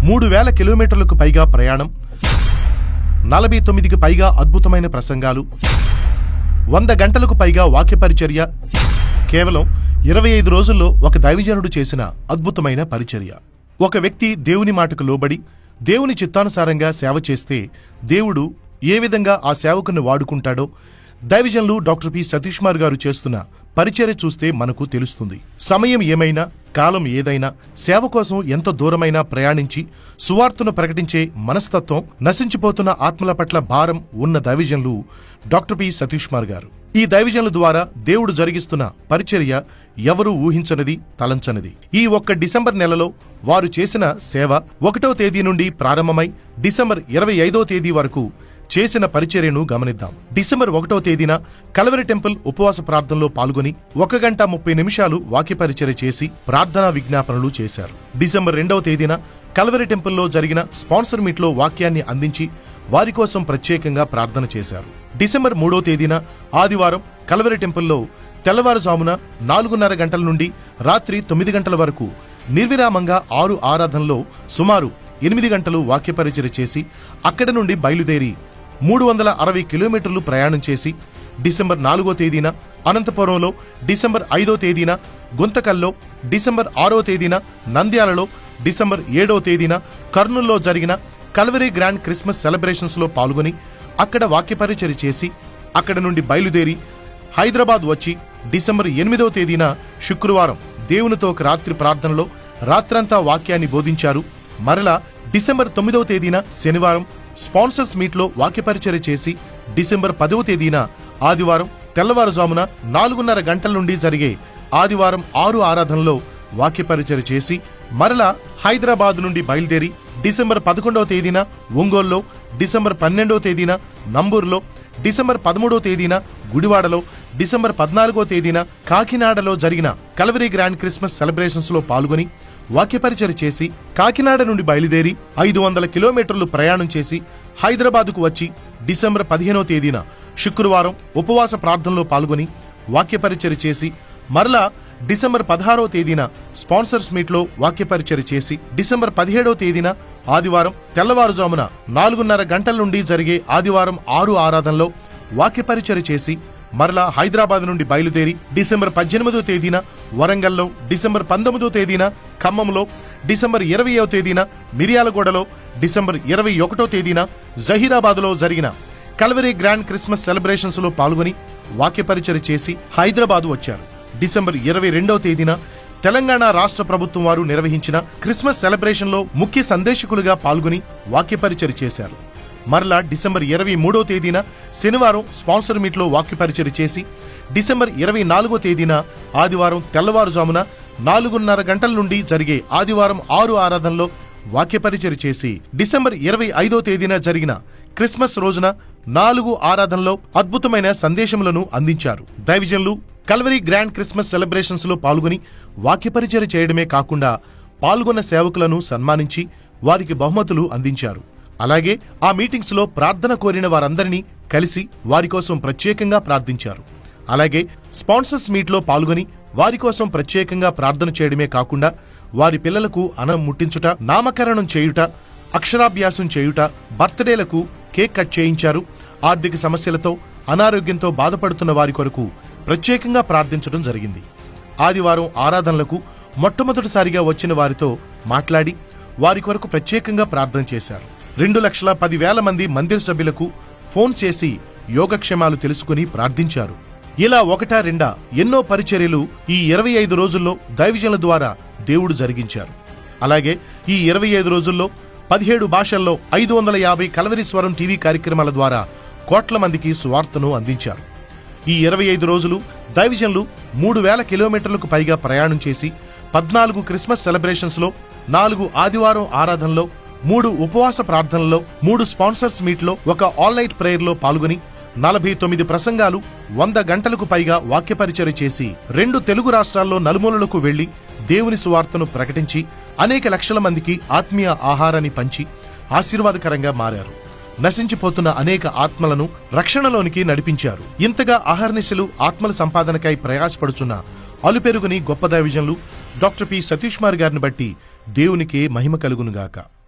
3000 కిలోమీటర్లకు పైగా ప్రయాణం, 49కి పైగా అద్భుతమైన ప్రసంగాలు, 100 గంటలకు పైగా వాక్య పరిచర్య, కేవలం 25 రోజుల్లో ఒక దైవజనుడు చేసిన అద్భుతమైన పరిచర్య. ఒక వ్యక్తి దేవుని మాటకు లోబడి దేవుని చిత్తానుసారంగా సేవ చేస్తే దేవుడు ఏ విధంగా ఆ సేవకుని వాడుకుంటాడో దైవజనులు డాక్టర్ పి. సతీష్ కుమార్ గారు చేస్తున్న పరిచర్య చూస్తే మనకు తెలుస్తుంది. సమయం ఏమైనా, కాలం ఏదైనా సేవ కోసం ఎంత దూరమైనా ప్రయాణించి సువార్తను ప్రకటించే మనస్తత్వం, నశించిపోతున్న ఆత్మల పట్ల భారం ఉన్న దైవజనులు డాక్టర్ పి. సతీష్ కుమార్ గారు. ఈ దైవజనుల ద్వారా దేవుడు జరిగిస్తున్న పరిచర్య ఎవరూ ఊహించనిది, తలంచనిది. ఈ ఒక్క డిసెంబర్ నెలలో వారు చేసిన సేవ 1వ తేదీ నుండి ప్రారంభమై డిసెంబర్ 25వ తేదీ వరకు చేసిన పరిచర్యను గమనిద్దాం. డిసెంబర్ 1వ తేదీన కల్వరి టెంపుల్ ఉపవాస ప్రార్థనలో పాల్గొని 1 గంట 30 నిమిషాలు వాక్య పరిచర్య చేసి ప్రార్థనా విజ్ఞాపనలు చేశారు. డిసెంబర్ 2వ తేదీన కల్వరి టెంపుల్లో జరిగిన స్పాన్సర్ మీట్లో వాక్యాన్ని అందించి వారి కోసం ప్రత్యేకంగా ప్రార్థన చేశారు. డిసెంబర్ 3వ తేదీన ఆదివారం కల్వరి టెంపుల్లో తెల్లవారుజామున 4:30 గంటల నుండి రాత్రి 9 గంటల వరకు నిర్విరామంగా 6 ఆరాధనలో సుమారు 8 గంటలు వాక్య పరిచర్య చేసి అక్కడి నుండి బయలుదేరి 360 కిలోమీటర్లు ప్రయాణం చేసి డిసెంబర్ 4వ తేదీన అనంతపురంలో, డిసెంబర్ 5వ తేదీన గుంతకల్లో, డిసెంబర్ 6వ తేదీన నంద్యాలలో, డిసెంబర్ 7వ తేదీన కర్నూల్లో జరిగిన కల్వరీ గ్రాండ్ క్రిస్మస్ సెలబ్రేషన్స్ లో పాల్గొని అక్కడ వాక్య పరిచర్య చేసి అక్కడి నుండి బయలుదేరి హైదరాబాద్ వచ్చి డిసెంబర్ 8వ తేదీన శుక్రవారం దేవునితో ఒక రాత్రి ప్రార్థనలో రాత్రంతా వాక్యాన్ని బోధించారు. మరలా డిసెంబర్ 9వ తేదీన శనివారం స్పాన్సర్స్ మీట్లో వాక్య పరిచర్య చేసి డిసెంబర్ 10వ తేదీన ఆదివారం తెల్లవారుజామున 4:30 గంటల నుండి జరిగే ఆదివారం 6 ఆరాధనలో వాక్య పరిచర్య చేసి మరలా హైదరాబాద్ నుండి బయలుదేరి డిసెంబర్ 11వ తేదీన ఒంగోలులో, డిసెంబర్ 12వ తేదీన నంబూరులో, డిసెంబర్ 13వ తేదీన గుడివాడలో, డిసెంబర్ 14వ తేదీన కాకినాడలో జరిగిన కల్వరీ గ్రాండ్ క్రిస్మస్ సెలబ్రేషన్స్ లో పాల్గొని వాక్య పరిచర్య చేసి కాకినాడ నుండి బయలుదేరి 500 కిలోమీటర్లు ప్రయాణం చేసి హైదరాబాదుకు వచ్చి డిసెంబర్ 15వ తేదీన శుక్రవారం ఉపవాస ప్రార్థనలో పాల్గొని వాక్య పరిచర్య చేసి మరలా డిసెంబర్ 16వ తేదీన స్పాన్సర్స్ మీట్లో వాక్య పరిచర్య చేసి డిసెంబర్ 17వ తేదీన ఆదివారం తెల్లవారుజామున 4:30 గంటల నుండి జరిగే ఆదివారం 6 ఆరాధనలో వాక్య పరిచర్య చేసి మరలా హైదరాబాద్ నుండి బయలుదేరి డిసెంబర్ 18వ తేదీన వరంగల్లో, డిసెంబర్ 19వ తేదీన ఖమ్మంలో, డిసెంబర్ 20వ తేదీన మిర్యాలగూడలో, డిసెంబర్ 21వ తేదీన జహీరాబాద్లో జరిగిన కల్వరీ గ్రాండ్ క్రిస్మస్ సెలబ్రేషన్స్ లో పాల్గొని వాక్య పరిచర్య చేసి హైదరాబాద్ వచ్చారు. డిసెంబర్ 22వ తేదీన తెలంగాణ రాష్ట్ర ప్రభుత్వం వారు నిర్వహించిన క్రిస్మస్ సెలబ్రేషన్ లో ముఖ్య సందేశకులుగా పాల్గొని వాక్య పరిచర్య చేశారు. మరలా డిసెంబర్ 23వ తేదీన శనివారం స్పాన్సర్ మీట్లో వాక్య పరిచర్య చేసి డిసెంబర్ 24వ తేదీన ఆదివారం తెల్లవారుజామున 4:30 గంటల నుండి జరిగే ఆదివారం 6 ఆరాధనలో వాక్య పరిచర్య చేసి డిసెంబర్ 25వ తేదీన జరిగిన క్రిస్మస్ రోజున 4 ఆరాధనలో అద్భుతమైన సందేశములను అందించారు. దైవజనులు కల్వరీ గ్రాండ్ క్రిస్మస్ సెలబ్రేషన్స్ లో పాల్గొని వాక్య పరిచర్య చేయడమే కాకుండా పాల్గొన్న సేవకులను సన్మానించి వారికి బహుమతులు అందించారు. అలాగే ఆ మీటింగ్స్ లో ప్రార్థన కోరిన వారందరినీ కలిసి వారి కోసం ప్రత్యేకంగా ప్రార్థించారు. అలాగే స్పాన్సర్స్ మీట్లో పాల్గొని వారి కోసం ప్రత్యేకంగా ప్రార్థన చేయడమే కాకుండా వారి పిల్లలకు అన్నం ముట్టించుట, నామకరణం చేయుట, అక్షరాభ్యాసం చేయుట, బర్త్డేలకు కేక్ కట్ చేయించారు. ఆర్థిక సమస్యలతో, అనారోగ్యంతో బాధపడుతున్న వారి కొరకు ప్రత్యేకంగా ప్రార్థించడం జరిగింది. ఆదివారం ఆరాధనలకు మొట్టమొదటిసారిగా వచ్చిన వారితో మాట్లాడి వారి కొరకు ప్రత్యేకంగా ప్రార్థన చేశారు. 2,10,000 మంది మందిర సభ్యులకు ఫోన్ చేసి యోగక్షేమాలు తెలుసుకుని ప్రార్థించారు. ఇలా ఒకటా రెండా ఎన్నో పరిచర్యలు ఈ 25 రోజుల్లో దైవజనుల ద్వారా దేవుడు జరిగించారు. అలాగే ఈ 25 రోజుల్లో 17 భాషల్లో 550 కల్వరీ స్వరం టీవీ కార్యక్రమాల ద్వారా కోట్ల మందికి సువార్తను అందించారు. ఈ 25 రోజులు దైవజనులు 3,000 కిలోమీటర్లకు పైగా ప్రయాణం చేసి 14 క్రిస్మస్ సెలబ్రేషన్స్ లో, 4 ఆదివారం ఆరాధనలో, 3 ఉపవాస ప్రార్థనలో, 3 స్పాన్సర్స్ మీట్లో, 1 ఆల్ నైట్ ప్రేయర్ లో పాల్గొని 49 ప్రసంగాలు, 100 గంటలకు పైగా వాక్య పరిచర్య చేసి 2 తెలుగు రాష్ట్రాల్లో నలుమూలలకు వెళ్లి దేవుని సువార్తను ప్రకటించి అనేక లక్షల మందికి ఆత్మీయ ఆహారాన్ని పంచి ఆశీర్వాదకరంగా మారారు. నశించిపోతున్న అనేక ఆత్మలను రక్షణలోనికి నడిపించారు. ఇంతగా అహర్నిశలు ఆత్మల సంపాదనకై ప్రయాసపడుచున్న అలుపెరుగుని గొప్ప దైవజనులు డాక్టర్ పి. సతీష్ కుమార్ గారిని బట్టి దేవునికే మహిమ కలుగునుగాక.